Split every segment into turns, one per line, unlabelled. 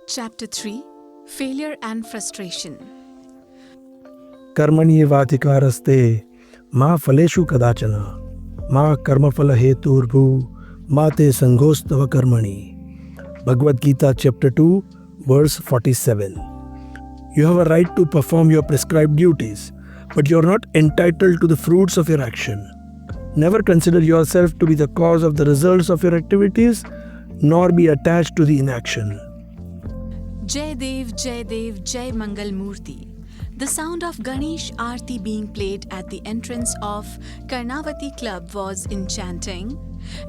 Chapter 3 Failure and Frustration.
कर्मण्येवाधिकारस्ते मा फलेषु कदाचन मा कर्मफलहेतुर्भू मा ते संगोस्तव कर्मणि. Bhagavad Gita chapter 2 verse 47. You have a right to perform your prescribed duties, but you are not entitled to the fruits of your action. Never consider yourself to be the cause of the results of your activities, nor be attached to the inaction.
Jai Dev, Jai Mangal Murti. The sound of Ganesh Aarti being played at the entrance of Karnavati Club was enchanting.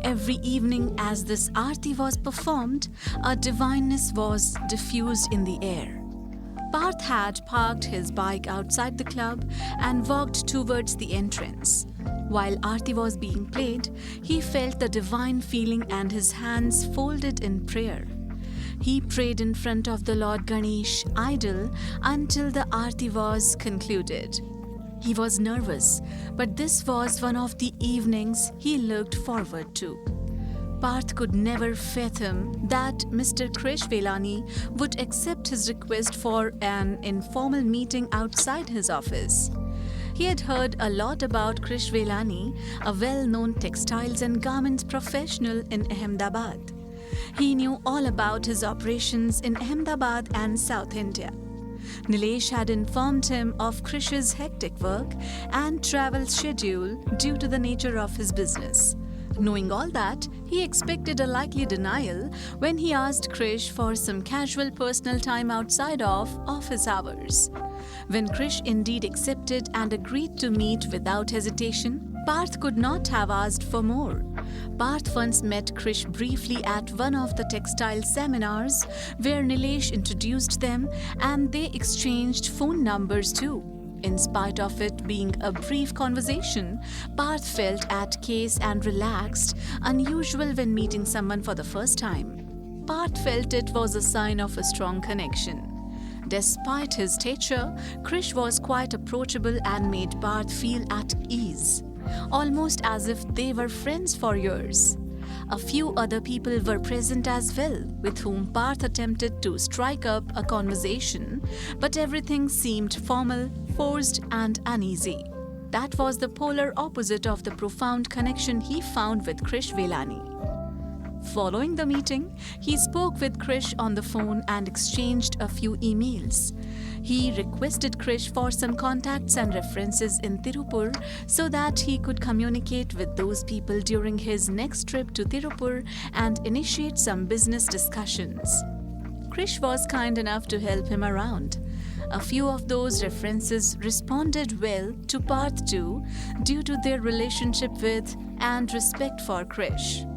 Every evening as this Aarti was performed, a divineness was diffused in the air. Parth had parked his bike outside the club and walked towards the entrance. While Aarti was being played, he felt the divine feeling and his hands folded in prayer. He prayed in front of the Lord Ganesh idol until the Aarti was concluded. He was nervous, but this was one of the evenings he looked forward to. Parth could never fathom that Mr. Krish would accept his request for an informal meeting outside his office. He had heard a lot about Krish, a well-known textiles and garments professional in Ahmedabad. He knew all about his operations in Ahmedabad and South India. Nilesh had informed him of Krish's hectic work and travel schedule due to the nature of his business. Knowing all that, he expected a likely denial when he asked Krish for some casual personal time outside of office hours. When Krish indeed accepted and agreed to meet without hesitation, Parth could not have asked for more. Parth once met Krish briefly at one of the textile seminars where Nilesh introduced them and they exchanged phone numbers too. In spite of it being a brief conversation, Parth felt at case and relaxed, unusual when meeting someone for the first time. Parth felt it was a sign of a strong connection. Despite his stature, Krish was quite approachable and made Parth feel at ease, almost as if they were friends for years. A few other people were present as well, with whom Parth attempted to strike up a conversation, but everything seemed formal, forced, and uneasy. That was the polar opposite of the profound connection he found with Krish. Following the meeting, he spoke with Krish on the phone and exchanged a few emails. He requested Krish for some contacts and references in Tirupur so that he could communicate with those people during his next trip to Tirupur and initiate some business discussions. Krish was kind enough to help him around. A few of those references responded well to Parth too, due to their relationship with and respect for Krish.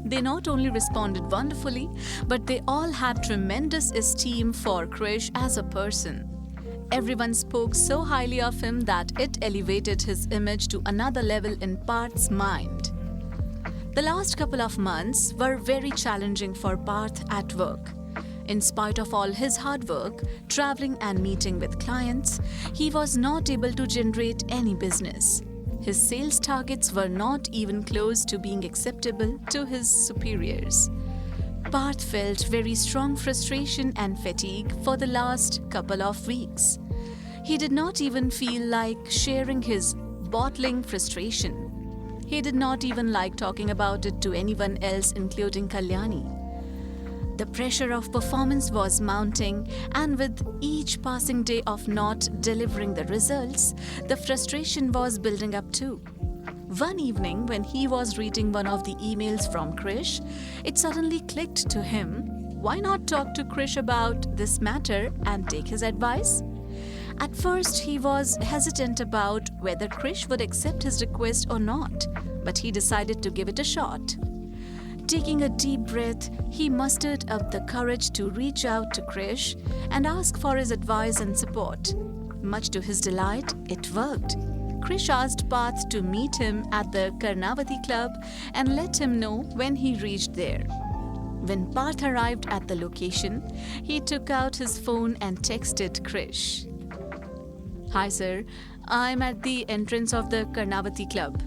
They not only responded wonderfully, but they all had tremendous esteem for Krish as a person. Everyone spoke so highly of him that it elevated his image to another level in Parth's mind. The last couple of months were very challenging for Parth at work. In spite of all his hard work, traveling and meeting with clients, he was not able to generate any business. His sales targets were not even close to being acceptable to his superiors. Parth felt very strong frustration and fatigue for the last couple of weeks. He did not even feel like sharing his bottling frustration. He did not even like talking about it to anyone else, including Kalyani. The pressure of performance was mounting, and with each passing day of not delivering the results, the frustration was building up too. One evening, when he was reading one of the emails from Krish, it suddenly clicked to him. Why not talk to Krish about this matter and take his advice? At first, he was hesitant about whether Krish would accept his request or not, but he decided to give it a shot. Taking a deep breath, he mustered up the courage to reach out to Krish and ask for his advice and support. Much to his delight, it worked. Krish asked Parth to meet him at the Karnavati Club and let him know when he reached there. When Parth arrived at the location, he took out his phone and texted Krish. "Hi sir, I'm at the entrance of the Karnavati Club.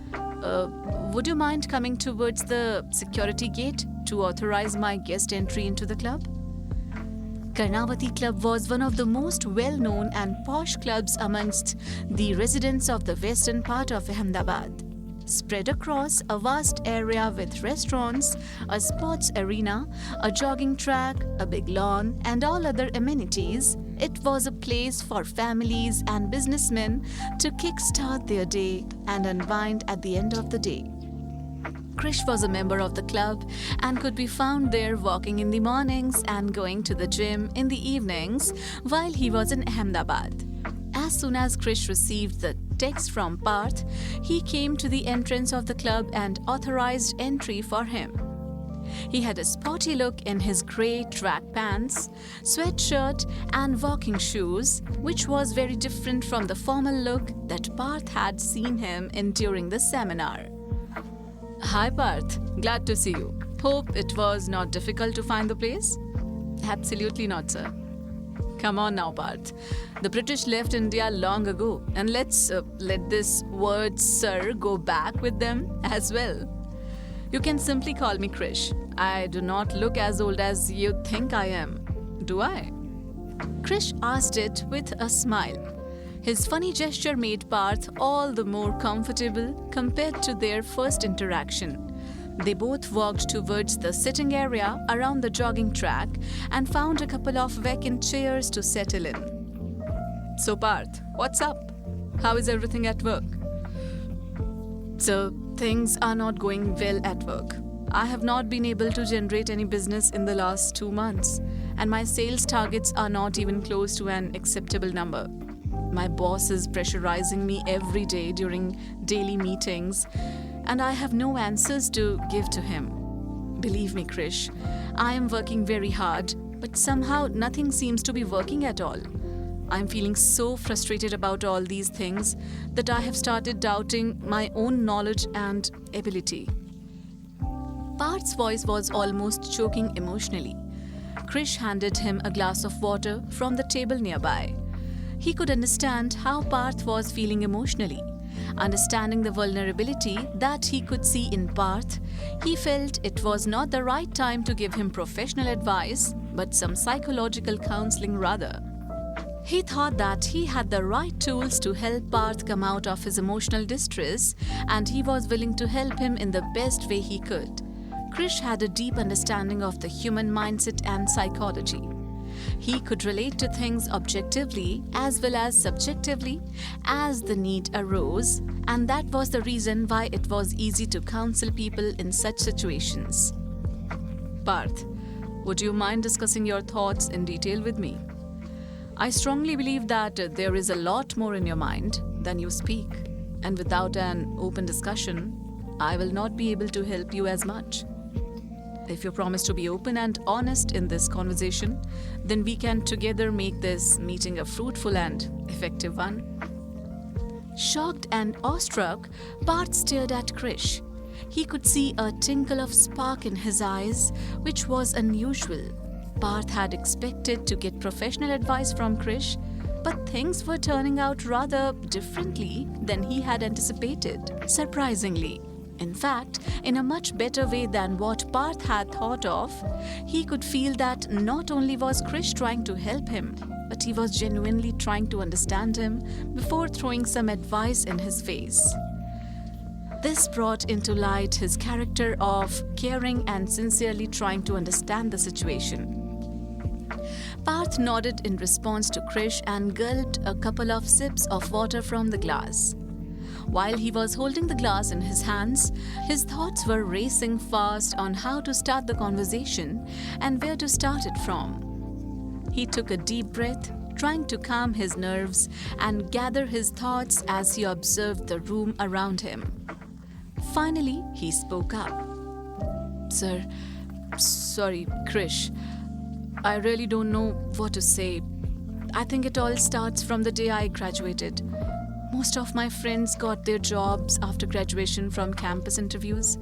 Would you mind coming towards the security gate to authorize my guest entry into the club?" Karnavati Club was one of the most well-known and posh clubs amongst the residents of the western part of Ahmedabad. Spread across a vast area with restaurants, a sports arena, a jogging track, a big lawn, and all other amenities, it was a place for families and businessmen to kickstart their day and unwind at the end of the day. Krish was a member of the club and could be found there walking in the mornings and going to the gym in the evenings while he was in Ahmedabad. As soon as Krish received the text from Parth, he came to the entrance of the club and authorized entry for him. He had a sporty look in his grey track pants, sweatshirt and walking shoes, which was very different from the formal look that Parth had seen him in during the seminar. Hi Parth, glad to see you. Hope it was not difficult to find the place? Absolutely not, sir. Come on now, Parth. The British left India long ago, and let's let this word sir go back with them as well. You can simply call me Krish. I do not look as old as you think I am, do I? Krish asked it with a smile. His funny gesture made Parth all the more comfortable compared to their first interaction. They both walked towards the sitting area around the jogging track and found a couple of vacant chairs to settle in. So Parth, what's up? How is everything at work? So, things are not going well at work. I have not been able to generate any business in the last 2 months, and my sales targets are not even close to an acceptable number. My boss is pressurizing me every day during daily meetings, and I have no answers to give to him. Believe me, Krish, I am working very hard, but somehow nothing seems to be working at all. I'm feeling so frustrated about all these things that I have started doubting my own knowledge and ability. Parth's voice was almost choking emotionally. Krish handed him a glass of water from the table nearby. He could understand how Parth was feeling emotionally. Understanding the vulnerability that he could see in Parth, he felt it was not the right time to give him professional advice, but some psychological counseling rather. He thought that he had the right tools to help Parth come out of his emotional distress, and he was willing to help him in the best way he could. Krish had a deep understanding of the human mindset and psychology. He could relate to things objectively as well as subjectively as the need arose, and that was the reason why it was easy to counsel people in such situations. Parth, would you mind discussing your thoughts in detail with me? I strongly believe that there is a lot more in your mind than you speak, and without an open discussion, I will not be able to help you as much. If you promise to be open and honest in this conversation, then we can together make this meeting a fruitful and effective one. Shocked and awestruck, Parth stared at Krish. He could see a tinkle of spark in his eyes, which was unusual. Parth had expected to get professional advice from Krish, but things were turning out rather differently than he had anticipated, surprisingly. In fact, in a much better way than what Parth had thought of, he could feel that not only was Krish trying to help him, but he was genuinely trying to understand him before throwing some advice in his face. This brought into light his character of caring and sincerely trying to understand the situation. Parth nodded in response to Krish and gulped a couple of sips of water from the glass. While he was holding the glass in his hands, his thoughts were racing fast on how to start the conversation and where to start it from. He took a deep breath, trying to calm his nerves and gather his thoughts as he observed the room around him. Finally, he spoke up. Sorry, Krish. I really don't know what to say. I think it all starts from the day I graduated. Most of my friends got their jobs after graduation from campus interviews,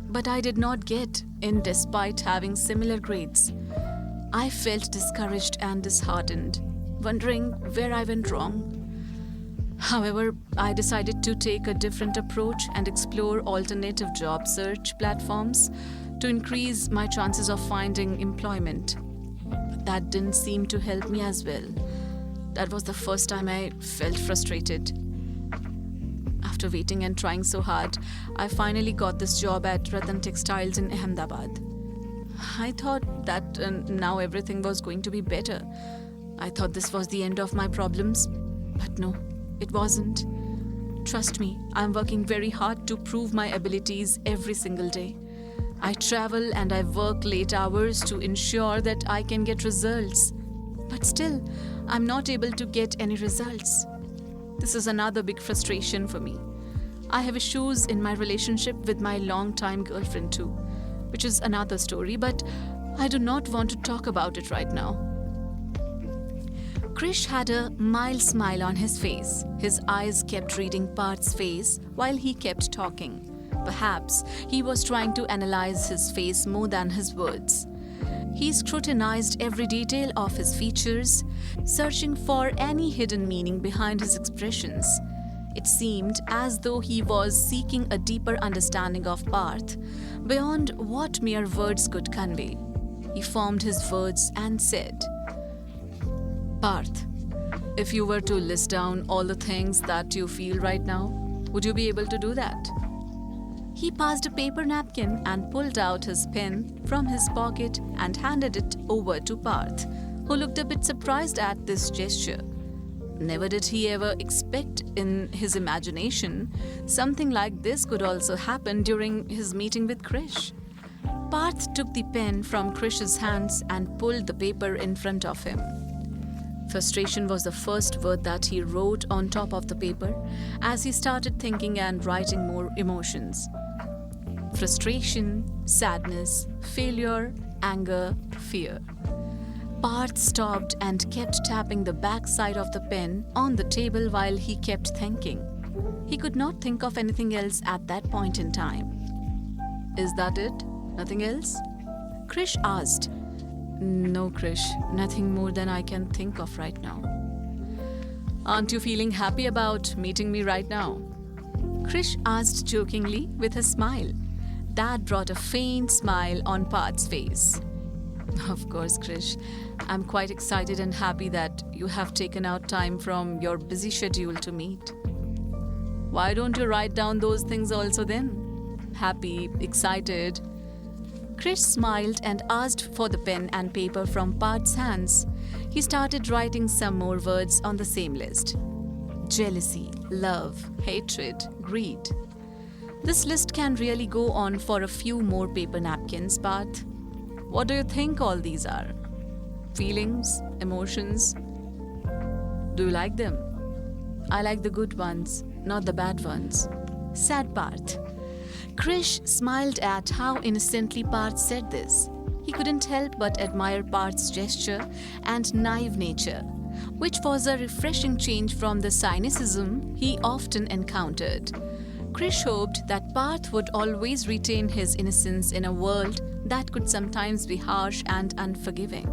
but I did not get in despite having similar grades. I felt discouraged and disheartened, wondering where I went wrong. However, I decided to take a different approach and explore alternative job search platforms to increase my chances of finding employment. that didn't seem to help me as well. That was the first time I felt frustrated. After waiting and trying so hard, I finally got this job at Ratan Textiles in Ahmedabad. I thought that now everything was going to be better. I thought this was the end of my problems. But no, it wasn't. Trust me, I'm working very hard to prove my abilities every single day. I travel and I work late hours to ensure that I can get results. But still, I'm not able to get any results. This is another big frustration for me. I have issues in my relationship with my long-time girlfriend too, which is another story, but I do not want to talk about it right now. Krish had a mild smile on his face. His eyes kept reading Parth's face while he kept talking. Perhaps he was trying to analyze his face more than his words. He scrutinized every detail of his features, searching for any hidden meaning behind his expressions. It seemed as though he was seeking a deeper understanding of Parth, beyond what mere words could convey. He formed his words and said, "Parth, if you were to list down all the things that you feel right now, would you be able to do that?" He passed a paper napkin and pulled out his pen from his pocket and handed it over to Parth, who looked a bit surprised at this gesture. Never did he ever expect in his imagination something like this could also happen during his meeting with Krish. Parth took the pen from Krish's hands and pulled the paper in front of him. Frustration was the first word that he wrote on top of the paper as he started thinking and writing more emotions. Frustration, sadness, failure, anger, fear. Parth stopped and kept tapping the back side of the pen on the table while he kept thinking. He could not think of anything else at that point in time. "Is that it? Nothing else?" Krish asked. "No, Krish, nothing more than I can think of right now." "Aren't you feeling happy about meeting me right now?" Krish asked jokingly with a smile. That brought a faint smile on Parth's face. "Of course, Krish. I'm quite excited and happy that you have taken out time from your busy schedule to meet." "Why don't you write down those things also then? Happy, excited." Krish smiled and asked for the pen and paper from Parth's hands. He started writing some more words on the same list. Jealousy, love, hatred, greed. This list can really go on for a few more paper napkins, Parth. What do you think all these are? Feelings, emotions? Do you like them? "I like the good ones, not the bad ones," said Parth. Krish smiled at how innocently Parth said this. He couldn't help but admire Parth's gesture and naive nature, which was a refreshing change from the cynicism he often encountered. Krish hoped that Parth would always retain his innocence in a world that could sometimes be harsh and unforgiving.